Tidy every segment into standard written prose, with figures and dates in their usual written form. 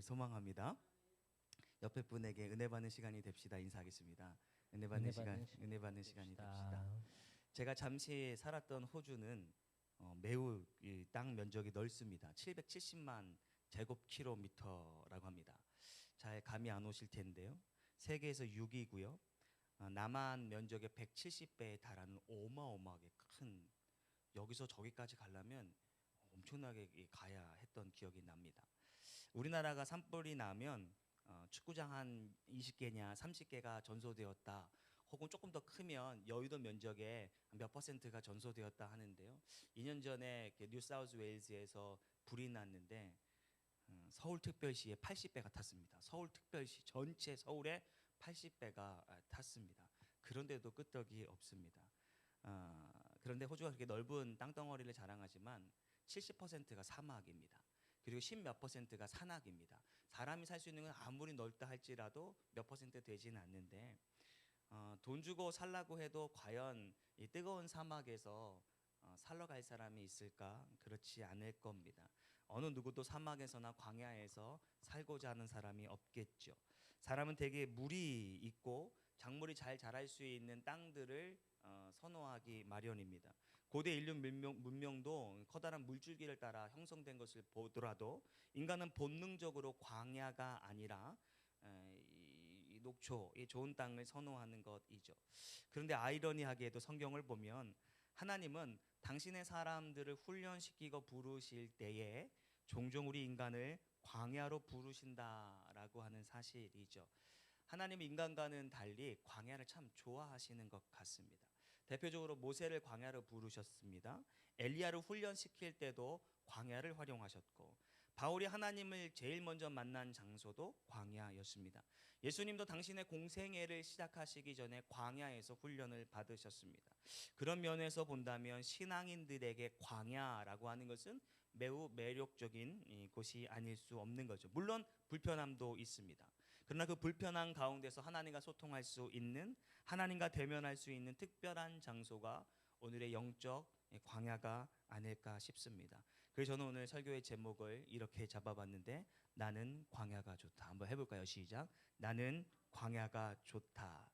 소망합니다. 옆에 분에게 은혜 받는 시간이 됩시다. 인사하겠습니다. 은혜 받는 시간이 됩시다. 제가 잠시 살았던 호주는 매우 이 땅 면적이 넓습니다. 770만 제곱킬로미터라고 합니다. 잘 감이 안 오실 텐데요. 세계에서 6위고요. 남한 면적의 170배에 달하는 어마어마하게 큰, 여기서 저기까지 가려면 엄청나게 가야 했던 기억이 납니다. 우리나라가 산불이 나면 축구장 한 20개냐 30개가 전소되었다, 혹은 조금 더 크면 여의도 면적의 몇 퍼센트가 전소되었다 하는데요. 2년 전에 뉴사우스웨일즈에서 불이 났는데 서울특별시에 80배가 탔습니다. 서울특별시 전체 서울에 80배가 탔습니다. 그런데도 끄떡이 없습니다. 그런데 호주가 그렇게 넓은 땅덩어리를 자랑하지만 70%가 사막입니다. 그리고 10몇 퍼센트가 산악입니다. 사람이 살 수 있는 건 아무리 넓다 할지라도 몇 퍼센트 되지는 않는데, 돈 주고 살라고 해도 과연 이 뜨거운 사막에서 살러 갈 사람이 있을까? 그렇지 않을 겁니다. 어느 누구도 사막에서나 광야에서 살고자 하는 사람이 없겠죠. 사람은 대개 물이 있고 작물이 잘 자랄 수 있는 땅들을 선호하기 마련입니다. 고대 인류 문명도 커다란 물줄기를 따라 형성된 것을 보더라도 인간은 본능적으로 광야가 아니라 이 녹초, 이 좋은 땅을 선호하는 것이죠. 그런데 아이러니하게도 성경을 보면 하나님은 당신의 사람들을 훈련시키고 부르실 때에 종종 우리 인간을 광야로 부르신다라고 하는 사실이죠. 하나님은 인간과는 달리 광야를 참 좋아하시는 것 같습니다. 대표적으로 모세를 광야로 부르셨습니다. 엘리야를 훈련시킬 때도 광야를 활용하셨고, 바울이 하나님을 제일 먼저 만난 장소도 광야였습니다. 예수님도 당신의 공생애를 시작하시기 전에 광야에서 훈련을 받으셨습니다. 그런 면에서 본다면 신앙인들에게 광야라고 하는 것은 매우 매력적인 곳이 아닐 수 없는 거죠. 물론 불편함도 있습니다. 그러나 그 불편한 가운데서 하나님과 소통할 수 있는, 하나님과 대면할 수 있는 특별한 장소가 오늘의 영적 광야가 아닐까 싶습니다. 그래서 저는 오늘 설교의 제목을 이렇게 잡아봤는데, 나는 광야가 좋다. 한번 해볼까요? 시작. 나는 광야가 좋다.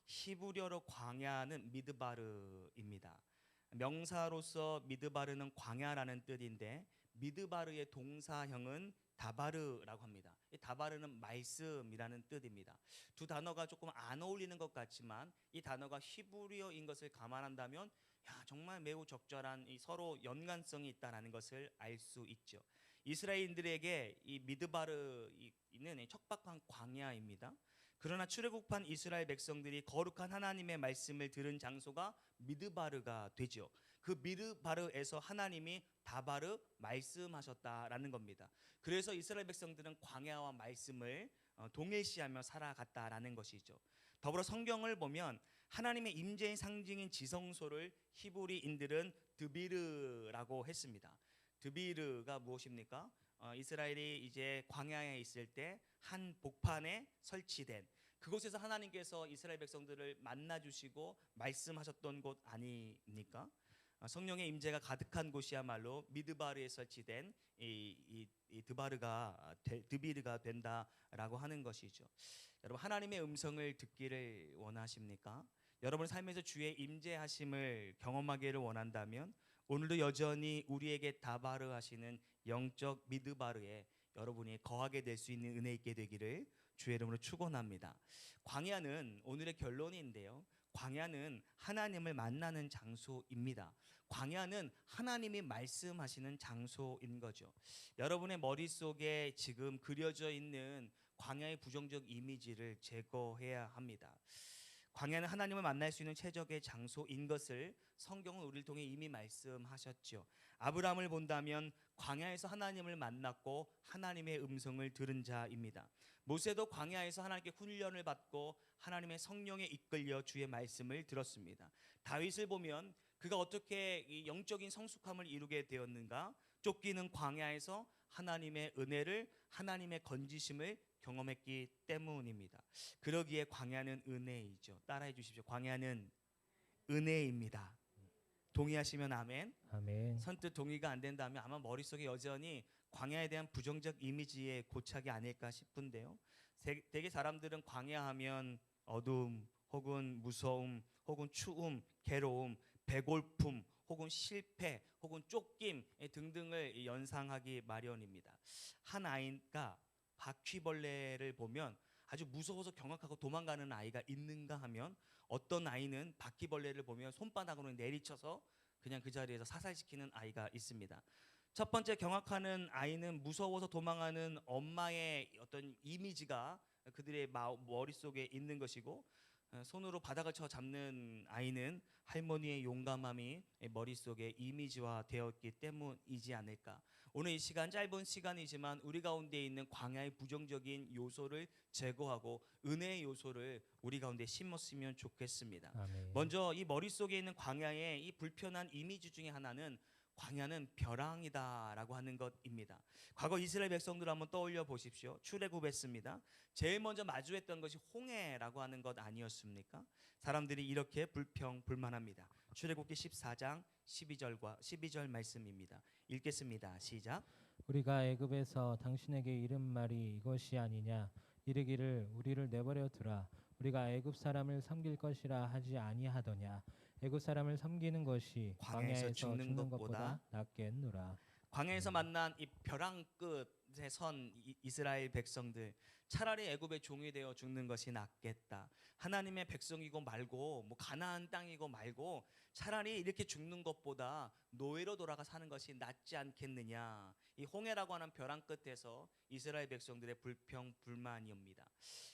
히브리어로 광야는 미드바르입니다. 명사로서 미드바르는 광야라는 뜻인데, 미드바르의 동사형은 다바르라고 합니다. 이 다바르는 말씀이라는 뜻입니다. 두 단어가 조금 안 어울리는 것 같지만 이 단어가 히브리어인 것을 감안한다면 정말 매우 적절한 이 서로 연관성이 있다는 것을 알 수 있죠. 이스라엘인들에게 이 미드바르는 척박한 광야입니다. 그러나 출애굽한 이스라엘 백성들이 거룩한 하나님의 말씀을 들은 장소가 미드바르가 되죠. 그 미드바르에서 하나님이 다바르 말씀하셨다라는 겁니다. 그래서 이스라엘 백성들은 광야와 말씀을 동일시하며 살아갔다라는 것이죠. 더불어 성경을 보면 하나님의 임재의 상징인 지성소를 히브리인들은 드비르라고 했습니다. 드비르가 무엇입니까? 이스라엘이 이제 광야에 있을 때 한 복판에 설치된, 그곳에서 하나님께서 이스라엘 백성들을 만나 주시고 말씀하셨던 곳 아닙니까? 성령의 임재가 가득한 곳이야말로 미드바르에 설치된 이 드비르가 된다라고 하는 것이죠. 여러분, 하나님의 음성을 듣기를 원하십니까? 여러분 삶에서 주의 임재하심을 경험하기를 원한다면 오늘도 여전히 우리에게 다바르 하시는 영적 미드바르에 여러분이 거하게 될 수 있는 은혜 있게 되기를 주의 이름으로 축원합니다. 광야는 오늘의 결론인데요, 광야는 하나님을 만나는 장소입니다. 광야는 하나님이 말씀하시는 장소인 거죠. 여러분의 머릿속에 지금 그려져 있는 광야의 부정적 이미지를 제거해야 합니다. 광야는 하나님을 만날 수 있는 최적의 장소인 것을 성경은 우리를 통해 이미 말씀하셨죠. 아브라함을 본다면 광야에서 하나님을 만났고 하나님의 음성을 들은 자입니다. 모세도 광야에서 하나님께 훈련을 받고 하나님의 성령에 이끌려 주의 말씀을 들었습니다. 다윗을 보면 그가 어떻게 영적인 성숙함을 이루게 되었는가? 쫓기는 광야에서 하나님의 은혜를, 하나님의 건지심을 경험했기 때문입니다. 그러기에 광야는 은혜이죠. 따라해 주십시오. 광야는 은혜입니다. 동의하시면 아멘. 아멘. 선뜻 동의가 안 된다면 아마 머릿속에 여전히 광야에 대한 부정적 이미지의 고착이 아닐까 싶은데요. 대개 사람들은 광야하면 어두움 혹은 무서움 혹은 추움, 괴로움, 배고픔 혹은 실패 혹은 쫓김 등등을 연상하기 마련입니다. 한 아이가 바퀴벌레를 보면 아주 무서워서 경악하고 도망가는 아이가 있는가 하면 어떤 아이는 바퀴벌레를 보면 손바닥으로 내리쳐서 그냥 그 자리에서 사살시키는 아이가 있습니다. 첫 번째 경악하는 아이는 무서워서 도망하는 엄마의 어떤 이미지가 그들의 머릿속에 있는 것이고, 손으로 바닥을 쳐 잡는 아이는 할머니의 용감함이 머릿속에 이미지화 되었기 때문이지 않을까. 오늘 이 시간, 짧은 시간이지만 우리 가운데 있는 광야의 부정적인 요소를 제거하고 은혜의 요소를 우리 가운데 심었으면 좋겠습니다. 아멘. 먼저 이 머릿속에 있는 광야의 이 불편한 이미지 중에 하나는 광야는 벼랑이다라고 하는 것입니다. 과거 이스라엘 백성들 한번 떠올려 보십시오. 출애굽했습니다. 제일 먼저 마주했던 것이 홍해라고 하는 것 아니었습니까? 사람들이 이렇게 불평불만합니다. 출애굽기 14장 12절 말씀입니다. 읽겠습니다. 시작. 우리가 애굽에서 당신에게 이른 말이 이것이 아니냐 이르기를 우리를 내버려 두라 우리가 애굽 사람을 섬길 것이라 하지 아니하더냐 애굽 사람을 섬기는 것이 광야에서 죽는 것보다 낫겠노라. 광야에서 만난 이 벼랑 끝에 선 이스라엘 백성들, 차라리 애굽의 종이 되어 죽는 것이 낫겠다. 하나님의 백성이고 말고 뭐 가나안 땅이고 말고 차라리 이렇게 죽는 것보다 노예로 돌아가 사는 것이 낫지 않겠느냐. 이 홍해라고 하는 벼랑 끝에서 이스라엘 백성들의 불평 불만이옵니다.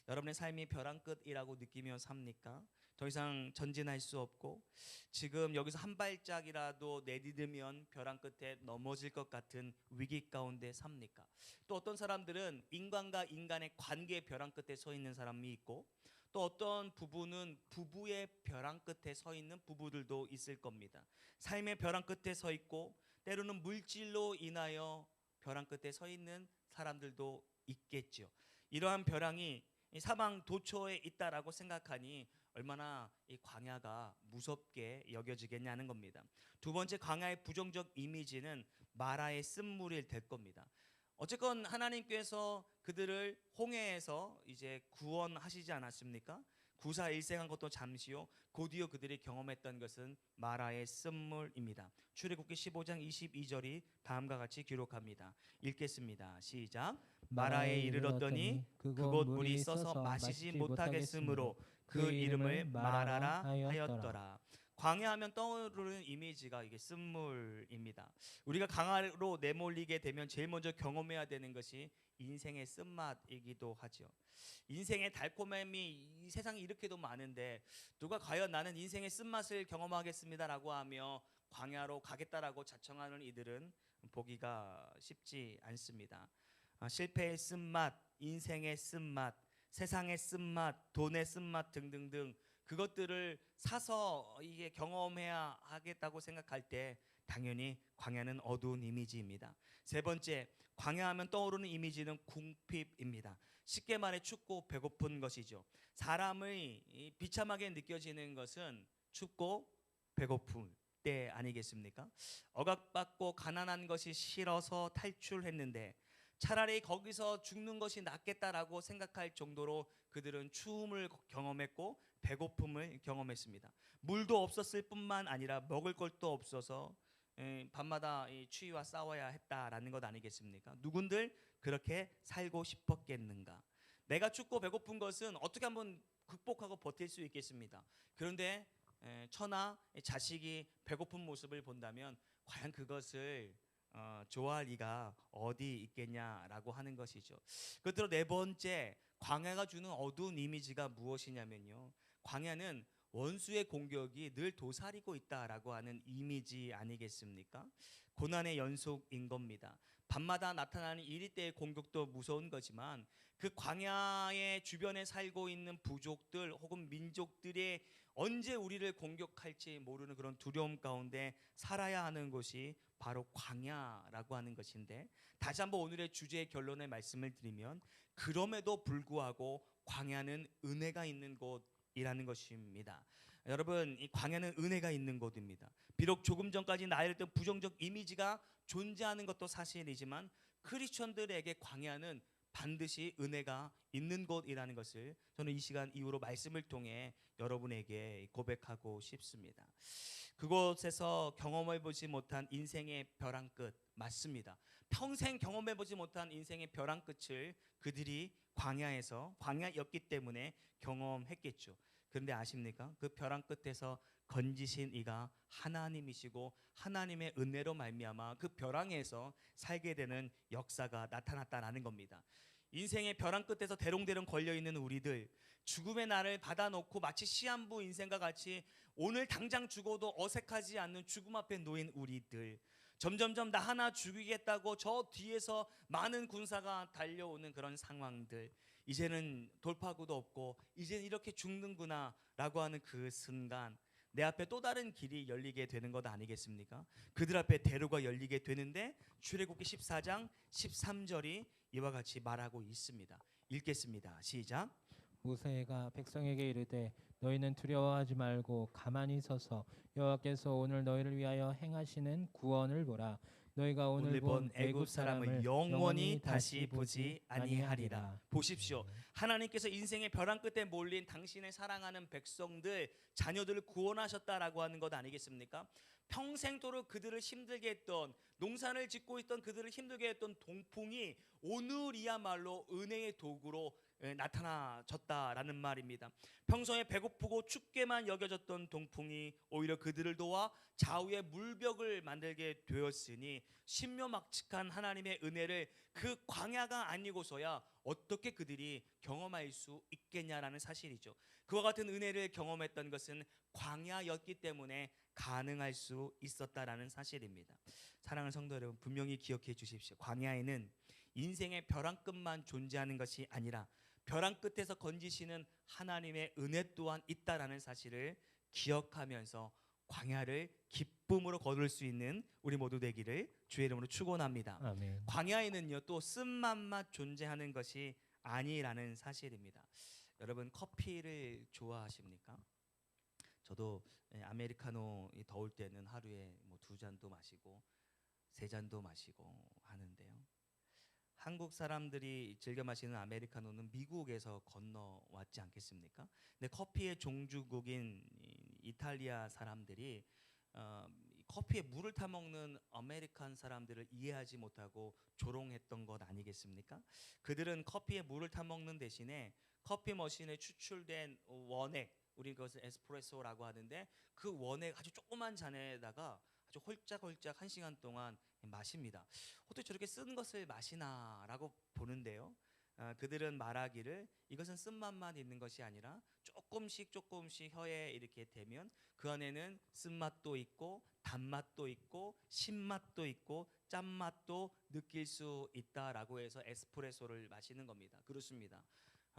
여러분의 삶이 벼랑 끝이라고 느끼며 삽니까? 더 이상 전진할 수 없고 지금 여기서 한 발짝이라도 내디디면 벼랑 끝에 넘어질 것 같은 위기 가운데 삽니까? 또 어떤 사람들은 인간과 인간의 관계의 벼랑 끝에 서 있는 사람이 있고, 또 어떤 부부는 부부의 벼랑 끝에 서 있는 부부들도 있을 겁니다. 삶의 벼랑 끝에 서 있고 때로는 물질로 인하여 벼랑 끝에 서 있는 사람들도 있겠죠. 이러한 벼랑이 사방 도처에 있다라고 생각하니 얼마나 이 광야가 무섭게 여겨지겠냐는 겁니다. 두 번째 광야의 부정적 이미지는 마라의 쓴물이 될 겁니다. 어쨌건 하나님께서 그들을 홍해에서 이제 구원하시지 않았습니까? 구사일생한 것도 잠시요, 곧이어 그들이 경험했던 것은 마라의 쓴물입니다. 출애굽기 15장 22절이 다음과 같이 기록합니다. 읽겠습니다. 시작. 마라에 이르렀더니 그곳 물이 써서 마시지 못하겠으므로 그 이름을 마라라 하였더라. 광야하면 떠오르는 이미지가 이게 쓴물입니다. 우리가 강하로 내몰리게 되면 제일 먼저 경험해야 되는 것이 인생의 쓴맛이기도 하죠. 인생의 달콤함이 이 세상에 이렇게도 많은데 누가 과연 나는 인생의 쓴맛을 경험하겠습니다라고 하며 광야로 가겠다라고 자청하는 이들은 보기가 쉽지 않습니다. 실패의 쓴맛, 인생의 쓴맛, 세상의 쓴맛, 돈의 쓴맛 등등등 그것들을 사서 이게 경험해야 하겠다고 생각할 때 당연히 광야는 어두운 이미지입니다. 세 번째, 광야하면 떠오르는 이미지는 궁핍입니다. 쉽게 말해 춥고 배고픈 것이죠. 사람의 비참하게 느껴지는 것은 춥고 배고픈 때 아니겠습니까? 억압받고 가난한 것이 싫어서 탈출했는데 차라리 거기서 죽는 것이 낫겠다라고 생각할 정도로 그들은 추움을 경험했고 배고픔을 경험했습니다. 물도 없었을 뿐만 아니라 먹을 것도 없어서 밤마다 추위와 싸워야 했다라는 것 아니겠습니까? 누군들 그렇게 살고 싶었겠는가? 내가 춥고 배고픈 것은 어떻게 한번 극복하고 버틸 수 있겠습니다. 그런데 처나 자식이 배고픈 모습을 본다면 과연 그것을 좋아할 리가 어디 있겠냐라고 하는 것이죠. 끝으로 네 번째, 광야가 주는 어두운 이미지가 무엇이냐면요, 광야는 원수의 공격이 늘 도사리고 있다라고 하는 이미지 아니겠습니까? 고난의 연속인 겁니다. 밤마다 나타나는 이리때의 공격도 무서운 거지만 그 광야의 주변에 살고 있는 부족들 혹은 민족들이 언제 우리를 공격할지 모르는 그런 두려움 가운데 살아야 하는 곳이 바로 광야라고 하는 것인데, 다시 한번 오늘의 주제의 결론의 말씀을 드리면 그럼에도 불구하고 광야는 은혜가 있는 곳이라는 것입니다. 여러분, 이 광야는 은혜가 있는 곳입니다. 비록 조금 전까지 나열했던 부정적 이미지가 존재하는 것도 사실이지만 크리스천들에게 광야는 반드시 은혜가 있는 곳이라는 것을 저는 이 시간 이후로 말씀을 통해 여러분에게 고백하고 싶습니다. 그곳에서 경험해보지 못한 인생의 벼랑 끝 맞습니다. 평생 경험해보지 못한 인생의 벼랑 끝을 그들이 광야였기 때문에 경험했겠죠. 그런데 아십니까? 그 벼랑 끝에서 건지신 이가 하나님이시고 하나님의 은혜로 말미암아 그 벼랑에서 살게 되는 역사가 나타났다라는 겁니다. 인생의 벼랑 끝에서 대롱대롱 걸려있는 우리들, 죽음의 날을 받아놓고 마치 시한부 인생과 같이 오늘 당장 죽어도 어색하지 않는 죽음 앞에 놓인 우리들, 점점점 나 하나 죽이겠다고 저 뒤에서 많은 군사가 달려오는 그런 상황들, 이제는 돌파구도 없고 이제는 이렇게 죽는구나 라고 하는 그 순간 내 앞에 또 다른 길이 열리게 되는 것 아니겠습니까? 그들 앞에 대로가 열리게 되는데 출애굽기 14장 13절이 이와 같이 말하고 있습니다. 읽겠습니다. 시작. 모세가 백성에게 이르되 너희는 두려워하지 말고 가만히 서서 여호와께서 오늘 너희를 위하여 행하시는 구원을 보라. 너희가 오늘 본 애굽 사람을 영원히 다시 보지 아니하리라. 보십시오. 하나님께서 인생의 벼랑 끝에 몰린 당신의 사랑하는 백성들, 자녀들을 구원하셨다라고 하는 것 아니겠습니까? 평생도록 그들을 힘들게 했던, 농사를 짓고 있던 그들을 힘들게 했던 동풍이 오늘이야말로 은혜의 도구로 나타나졌다라는 말입니다. 평소에 배고프고 춥게만 여겨졌던 동풍이 오히려 그들을 도와 좌우의 물벽을 만들게 되었으니 신묘막측한 하나님의 은혜를 그 광야가 아니고서야 어떻게 그들이 경험할 수 있겠냐라는 사실이죠. 그와 같은 은혜를 경험했던 것은 광야였기 때문에 가능할 수 있었다라는 사실입니다. 사랑하는 성도 여러분, 분명히 기억해 주십시오. 광야에는 인생의 벼랑 끝만 존재하는 것이 아니라 벼랑 끝에서 건지시는 하나님의 은혜 또한 있다라는 사실을 기억하면서 광야를 기쁨으로 거둘 수 있는 우리 모두 되기를 주의 이름으로 축원합니다. 아멘. 광야에는요 또 쓴맛만 존재하는 것이 아니라는 사실입니다. 여러분 커피를 좋아하십니까? 저도 아메리카노 더울 때는 하루에 뭐 2잔도 마시고 3잔도 마시고 하는데요. 한국 사람들이 즐겨 마시는 아메리카노는 미국에서 건너왔지 않겠습니까? 근데 커피의 종주국인 이탈리아 사람들이 커피에 물을 타 먹는 아메리칸 사람들을 이해하지 못하고 조롱했던 것 아니겠습니까? 그들은 커피에 물을 타 먹는 대신에 커피 머신에 추출된 원액, 우리 그것을 에스프레소라고 하는데 그 원액 아주 조그만 잔에다가 아주 홀짝홀짝 1시간 동안 마십니다. 어떻게 저렇게 쓴 것을 마시나라고 보는데요. 그들은 말하기를 이것은 쓴맛만 있는 것이 아니라 조금씩 혀에 이렇게 대면 그 안에는 쓴맛도 있고 단맛도 있고 신맛도 있고 짠맛도 느낄 수 있다라고 해서 에스프레소를 마시는 겁니다. 그렇습니다.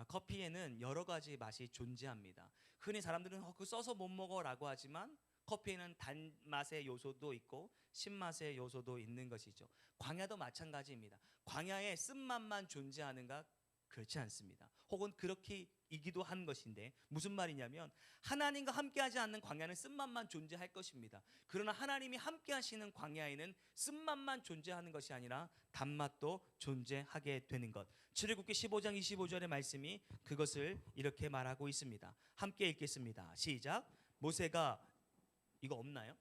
커피에는 여러 가지 맛이 존재합니다. 흔히 사람들은 그거 써서 못 먹어라고 하지만 커피에는 단맛의 요소도 있고 신맛의 요소도 있는 것이죠. 광야도 마찬가지입니다. 광야에 쓴맛만 존재하는가? 그렇지 않습니다. 혹은 그렇게이기도 한 것인데 무슨 말이냐면 하나님과 함께하지 않는 광야는 쓴맛만 존재할 것입니다. 그러나 하나님이 함께하시는 광야에는 쓴맛만 존재하는 것이 아니라 단맛도 존재하게 되는 것. 출애굽기 15장 25절의 말씀이 그것을 이렇게 말하고 있습니다. 함께 읽겠습니다. 시작. 모세가 이거 없나요?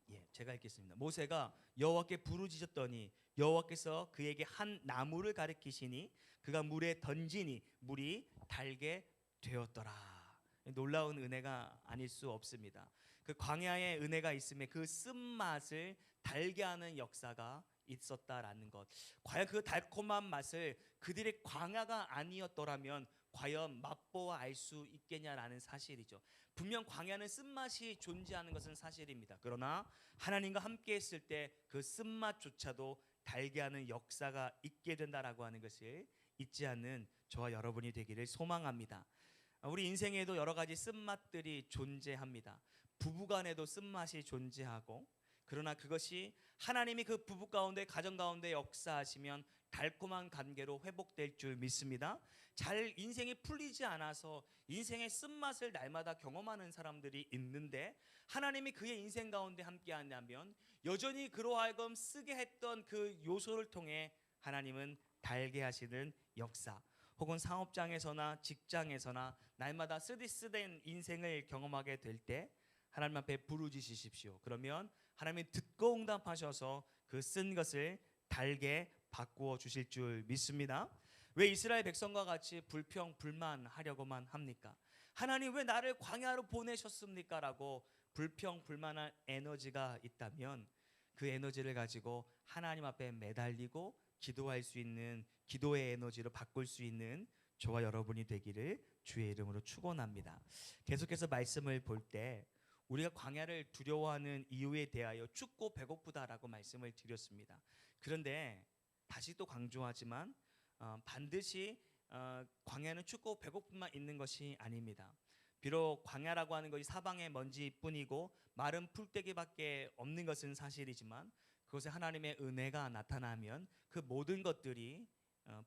예, 제가 읽겠습니다. 모세가 여호와께 부르짖었더니 여호와께서 그에게 한 나무를 가리키시니 그가 물에 던지니 물이 달게 되었더라. 놀라운 은혜가 아닐 수 없습니다. 그 광야에 은혜가 있음에 그 쓴맛을 달게 하는 역사가 있었다라는 것. 과연 그 달콤한 맛을 그들의 광야가 아니었더라면 과연 맛보아 알 수 있겠냐라는 사실이죠. 분명 광야는 쓴맛이 존재하는 것은 사실입니다. 그러나 하나님과 함께 했을 때 그 쓴맛조차도 달게 하는 역사가 있게 된다라고 하는 것을 잊지 않는 저와 여러분이 되기를 소망합니다. 우리 인생에도 여러 가지 쓴맛들이 존재합니다. 부부간에도 쓴맛이 존재하고, 그러나 그것이 하나님이 그 부부 가운데 가정 가운데 역사하시면 달콤한 관계로 회복될 줄 믿습니다. 잘 인생이 풀리지 않아서 인생의 쓴맛을 날마다 경험하는 사람들이 있는데 하나님이 그의 인생 가운데 함께한다면 여전히 그로 하여금 쓰게 했던 그 요소를 통해 하나님은 달게 하시는 역사, 혹은 사업장에서나 직장에서나 날마다 쓰디쓰된 인생을 경험하게 될 때 하나님 앞에 부르짖으십시오. 그러면 하나님이 듣고 응답하셔서 그 쓴 것을 달게 바꾸어 주실 줄 믿습니다. 왜 이스라엘 백성과 같이 불평 불만하려고만 합니까? 하나님 왜 나를 광야로 보내셨습니까? 라고 불평 불만할 에너지가 있다면 그 에너지를 가지고 하나님 앞에 매달리고 기도할 수 있는, 기도의 에너지로 바꿀 수 있는 저와 여러분이 되기를 주의 이름으로 축원합니다. 계속해서 말씀을 볼 때 우리가 광야를 두려워하는 이유에 대하여 춥고 배고프다라고 말씀을 드렸습니다. 그런데 다시 또 강조하지만 반드시 광야는 춥고 배고픔만 있는 것이 아닙니다. 비록 광야라고 하는 것이 사방의 먼지뿐이고 마른 풀떼기밖에 없는 것은 사실이지만 그것에 하나님의 은혜가 나타나면 그 모든 것들이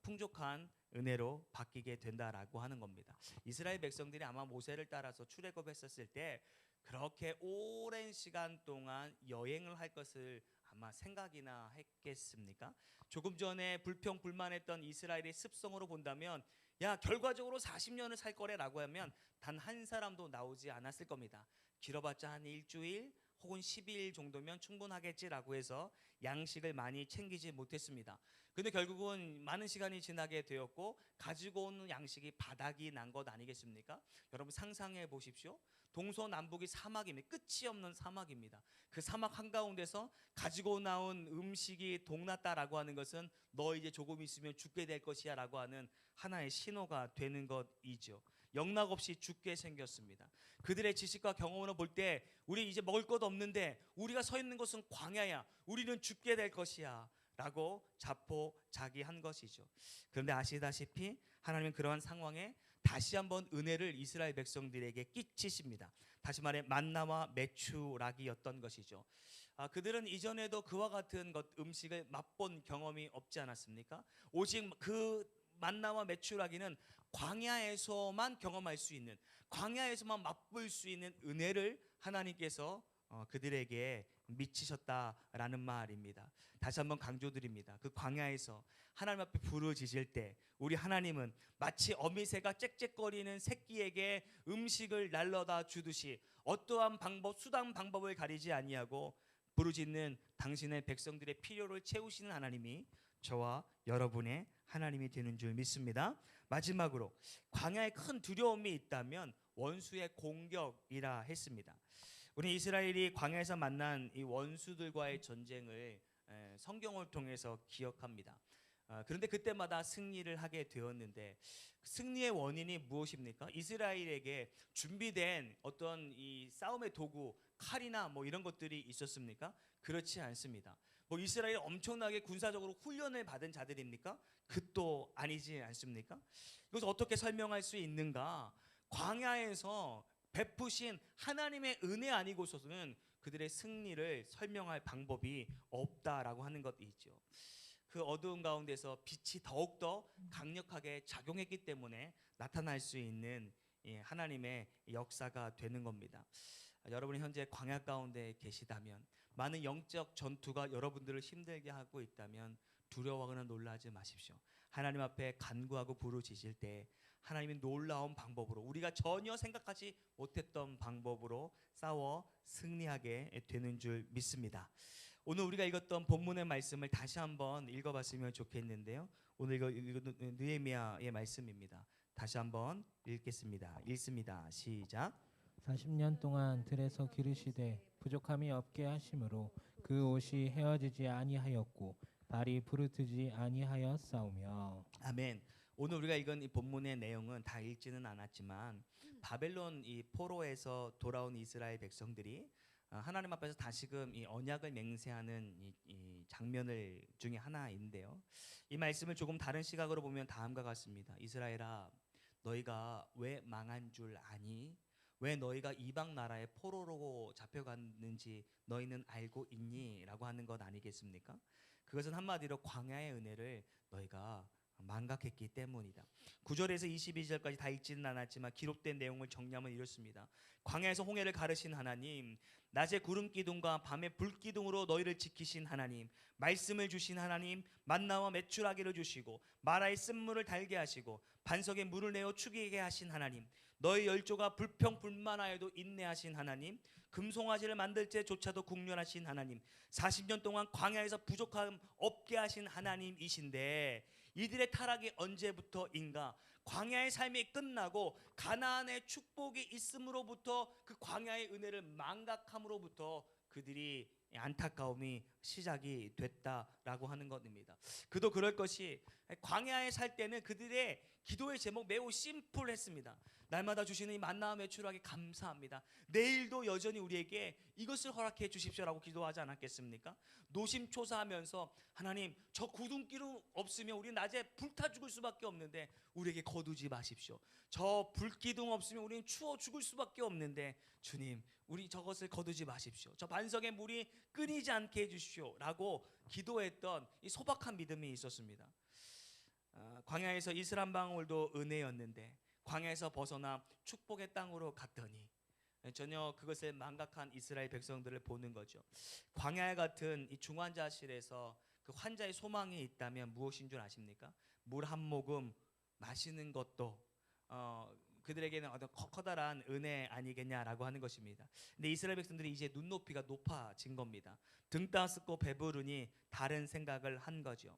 풍족한 은혜로 바뀌게 된다라고 하는 겁니다. 이스라엘 백성들이 아마 모세를 따라서 출애굽했었을 때 그렇게 오랜 시간 동안 여행을 할 것을 아마 생각이나 했겠습니까? 조금 전에 불평 불만했던 이스라엘의 습성으로 본다면 야 결과적으로 40년을 살 거래라고 하면 단 한 사람도 나오지 않았을 겁니다. 길어봤자 한 일주일 혹은 10일 정도면 충분하겠지라고 해서 양식을 많이 챙기지 못했습니다. 근데 결국은 많은 시간이 지나게 되었고 가지고 온 양식이 바닥이 난 것 아니겠습니까? 여러분 상상해 보십시오. 동서남북이 사막입니다. 끝이 없는 사막입니다. 그 사막 한가운데서 가지고 나온 음식이 동났다라고 하는 것은 너 이제 조금 있으면 죽게 될 것이야 라고 하는 하나의 신호가 되는 것이죠. 영락없이 죽게 생겼습니다. 그들의 지식과 경험으로 볼 때 우리 이제 먹을 것 없는데 우리가 서 있는 곳은 광야야. 우리는 죽게 될 것이야 라고 자포자기한 것이죠. 그런데 아시다시피 하나님은 그러한 상황에 다시 한번 은혜를 이스라엘 백성들에게 끼치십니다. 다시 말해 만나와 메추라기였던 것이죠. 그들은 이전에도 그와 같은 음식을 맛본 경험이 없지 않았습니까? 오직 그 만나와 메추라기는 광야에서만 경험할 수 있는, 광야에서만 맛볼 수 있는 은혜를 하나님께서 그들에게 미치셨다라는 말입니다. 다시 한번 강조드립니다. 그 광야에서 하나님 앞에 부르짖을 때 우리 하나님은 마치 어미새가 짹짹거리는 새끼에게 음식을 날려다 주듯이 어떠한 방법, 수단 방법을 가리지 아니하고 부르짖는 당신의 백성들의 필요를 채우시는 하나님이 저와 여러분의 하나님이 되는 줄 믿습니다. 마지막으로 광야에 큰 두려움이 있다면 원수의 공격이라 했습니다. 우리 이스라엘이 광야에서 만난 이 원수들과의 전쟁을 성경을 통해서 기억합니다. 그런데 그때마다 승리를 하게 되었는데 승리의 원인이 무엇입니까? 이스라엘에게 준비된 어떤 이 싸움의 도구, 칼이나 뭐 이런 것들이 있었습니까? 그렇지 않습니다. 뭐 이스라엘이 엄청나게 군사적으로 훈련을 받은 자들입니까? 그것도 아니지 않습니까? 이것을 어떻게 설명할 수 있는가? 광야에서 베푸신 하나님의 은혜 아니고서는 그들의 승리를 설명할 방법이 없다라고 하는 것이죠. 그 어두운 가운데서 빛이 더욱더 강력하게 작용했기 때문에 나타날 수 있는 하나님의 역사가 되는 겁니다. 여러분이 현재 광야 가운데 계시다면, 많은 영적 전투가 여러분들을 힘들게 하고 있다면 두려워하거나 놀라지 마십시오. 하나님 앞에 간구하고 부르짖을 때 하나님이 놀라운 방법으로, 우리가 전혀 생각하지 못했던 방법으로 싸워 승리하게 되는 줄 믿습니다. 오늘 우리가 읽었던 본문의 말씀을 다시 한번 읽어봤으면 좋겠는데요. 오늘 읽은 느헤미야의 말씀입니다. 다시 한번 읽겠습니다. 읽습니다. 시작. 40년 동안 들에서 기르시되 부족함이 없게 하심으로 그 옷이 헤어지지 아니하였고 발이 부르트지 아니하였사오며. 아멘. 오늘 우리가 읽은 이 본문의 내용은 다 읽지는 않았지만 바벨론 이 포로에서 돌아온 이스라엘 백성들이 하나님 앞에서 다시금 이 언약을 맹세하는 이 장면을 중에 하나인데요. 이 말씀을 조금 다른 시각으로 보면 다음과 같습니다. 이스라엘아, 너희가 왜 망한 줄 아니? 왜 너희가 이방 나라의 포로로 잡혀갔는지 너희는 알고 있니? 라고 하는 것 아니겠습니까? 그것은 한마디로 광야의 은혜를 너희가 망각했기 때문이다. 9절에서 22절까지 다 읽지는 않았지만 기록된 내용을 정리하면 이렇습니다. 광야에서 홍해를 가르신 하나님, 낮에 구름 기둥과 밤에 불 기둥으로 너희를 지키신 하나님, 말씀을 주신 하나님, 만나와 메추라기를 주시고 마라의 쓴물을 달게 하시고 반석에 물을 내어 축이게 하신 하나님, 너희 열조가 불평불만하여도 인내하신 하나님, 금송아지를 만들 때조차도 국률하신 하나님, 40년 동안 광야에서 부족함 없게 하신 하나님이신데 이들의 타락이 언제부터인가? 광야의 삶이 끝나고 가나안의 축복이 있음으로부터 그 광야의 은혜를 망각함으로부터 그들이 안타까움이 시작이 됐다라고 하는 것입니다. 그도 그럴 것이 광야에 살 때는 그들의 기도의 제목 매우 심플했습니다. 날마다 주시는 이 만나와 메추라기 감사합니다. 내일도 여전히 우리에게 이것을 허락해 주십시오라고 기도하지 않았겠습니까? 노심초사하면서 하나님, 저 구둥기름 없으면 우리 낮에 불타 죽을 수밖에 없는데 우리에게 거두지 마십시오. 저 불기둥 없으면 우리는 추워 죽을 수밖에 없는데 주님, 우리 저것을 거두지 마십시오. 저 반석의 물이 끊이지 않게 해주십시오 라고 기도했던 이 소박한 믿음이 있었습니다. 광야에서 이슬 한 방울도 은혜였는데 광야에서 벗어나 축복의 땅으로 갔더니 전혀 그것을 망각한 이스라엘 백성들을 보는 거죠. 광야 같은 이 중환자실에서 그 환자의 소망이 있다면 무엇인 줄 아십니까? 물 한 모금 마시는 것도 그들에게는 어떤 커다란 은혜 아니겠냐라고 하는 것입니다. 근데 이스라엘 백성들이 이제 눈높이가 높아진 겁니다. 등 따스고 배부르니 다른 생각을 한 거죠.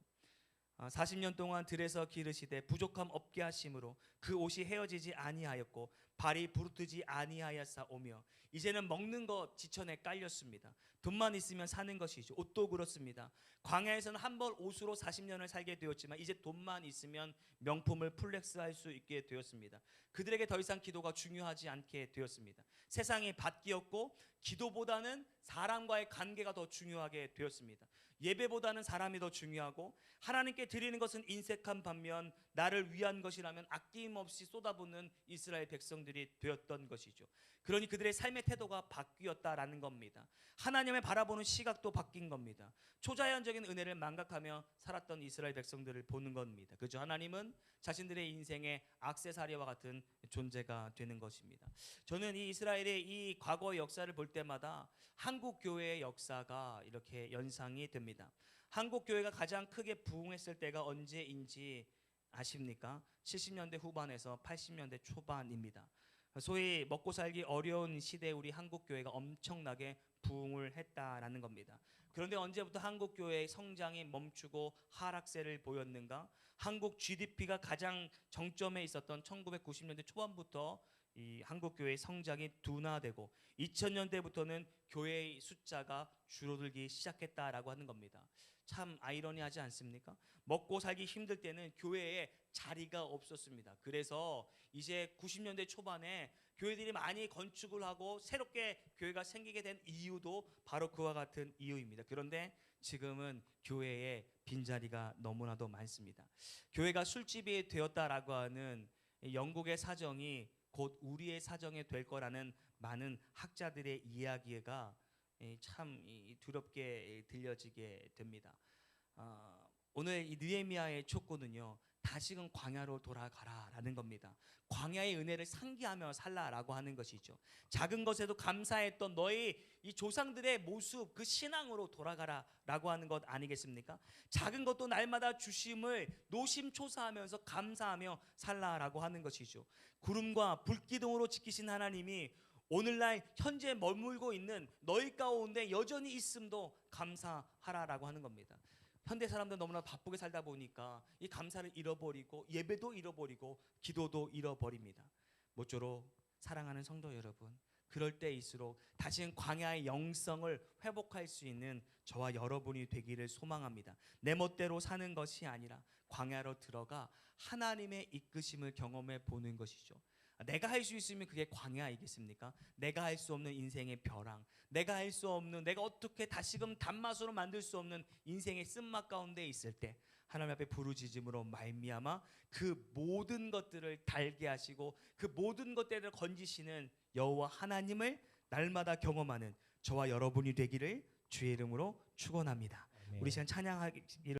40년 동안 들에서 기르시되 부족함 없게 하심으로 그 옷이 헤어지지 아니하였고 발이 부르트지 아니하였사오며 이제는 먹는 것 지천에 깔렸습니다. 돈만 있으면 사는 것이죠. 옷도 그렇습니다. 광야에서는 한 벌 옷으로 40년을 살게 되었지만 이제 돈만 있으면 명품을 플렉스할 수 있게 되었습니다. 그들에게 더 이상 기도가 중요하지 않게 되었습니다. 세상이 바뀌었고 기도보다는 사람과의 관계가 더 중요하게 되었습니다. 예배보다는 사람이 더 중요하고 하나님께 드리는 것은 인색한 반면 나를 위한 것이라면 아낌없이 쏟아붓는 이스라엘 백성들이 되었던 것이죠. 그러니 그들의 삶의 태도가 바뀌었다라는 겁니다. 하나님을 바라보는 시각도 바뀐 겁니다. 초자연적인 은혜를 망각하며 살았던 이스라엘 백성들을 보는 겁니다. 그죠? 하나님은 자신들의 인생의 액세서리와 같은 존재가 되는 것입니다. 저는 이 이스라엘의 이 과거의 역사를 볼 때마다 한국 교회의 역사가 이렇게 연상이 됩니다. 한국 교회가 가장 크게 부흥했을 때가 언제인지 아십니까? 70년대 후반에서 80년대 초반입니다. 소위 먹고 살기 어려운 시대에 우리 한국 교회가 엄청나게 부흥을 했다라는 겁니다. 그런데 언제부터 한국 교회의 성장이 멈추고 하락세를 보였는가? 한국 GDP가 가장 정점에 있었던 1990년대 초반부터 이 한국 교회의 성장이 둔화되고 2000년대부터는 교회의 숫자가 줄어들기 시작했다라고 하는 겁니다. 참 아이러니하지 않습니까? 먹고 살기 힘들 때는 교회에 자리가 없었습니다. 그래서 이제 90년대 초반에 교회들이 많이 건축을 하고 새롭게 교회가 생기게 된 이유도 바로 그와 같은 이유입니다. 그런데 지금은 교회에 빈자리가 너무나도 많습니다. 교회가 술집이 되었다라고 하는 영국의 사정이 곧 우리의 사정이 될 거라는 많은 학자들의 이야기가 참 두렵게 들려지게 됩니다. 오늘 이 느헤미야의 촉구는요, 다시금 광야로 돌아가라라는 겁니다. 광야의 은혜를 상기하며 살라라고 하는 것이죠. 작은 것에도 감사했던 너희 이 조상들의 모습, 그 신앙으로 돌아가라라고 하는 것 아니겠습니까? 작은 것도 날마다 주심을 노심초사하면서 감사하며 살라라고 하는 것이죠. 구름과 불기둥으로 지키신 하나님이 오늘날 현재 머물고 있는 너희 가운데 여전히 있음도 감사하라라고 하는 겁니다. 현대 사람들 너무나 바쁘게 살다 보니까 이 감사를 잃어버리고 예배도 잃어버리고 기도도 잃어버립니다. 모쪼록 사랑하는 성도 여러분, 그럴 때일수록 다시는 광야의 영성을 회복할 수 있는 저와 여러분이 되기를 소망합니다. 내 멋대로 사는 것이 아니라 광야로 들어가 하나님의 이끄심을 경험해 보는 것이죠. 내가 할 수 있으면 그게 광야이겠습니까? 내가 할 수 없는 인생의 벼랑, 내가 할 수 없는, 내가 어떻게 다시금 단맛으로 만들 수 없는 인생의 쓴맛 가운데 있을 때 하나님 앞에 부르짖음으로 말미암아 그 모든 것들을 달게 하시고 그 모든 것들을 건지시는 여호와 하나님을 날마다 경험하는 저와 여러분이 되기를 주의 이름으로 축원합니다. 우리 시간 찬양하기를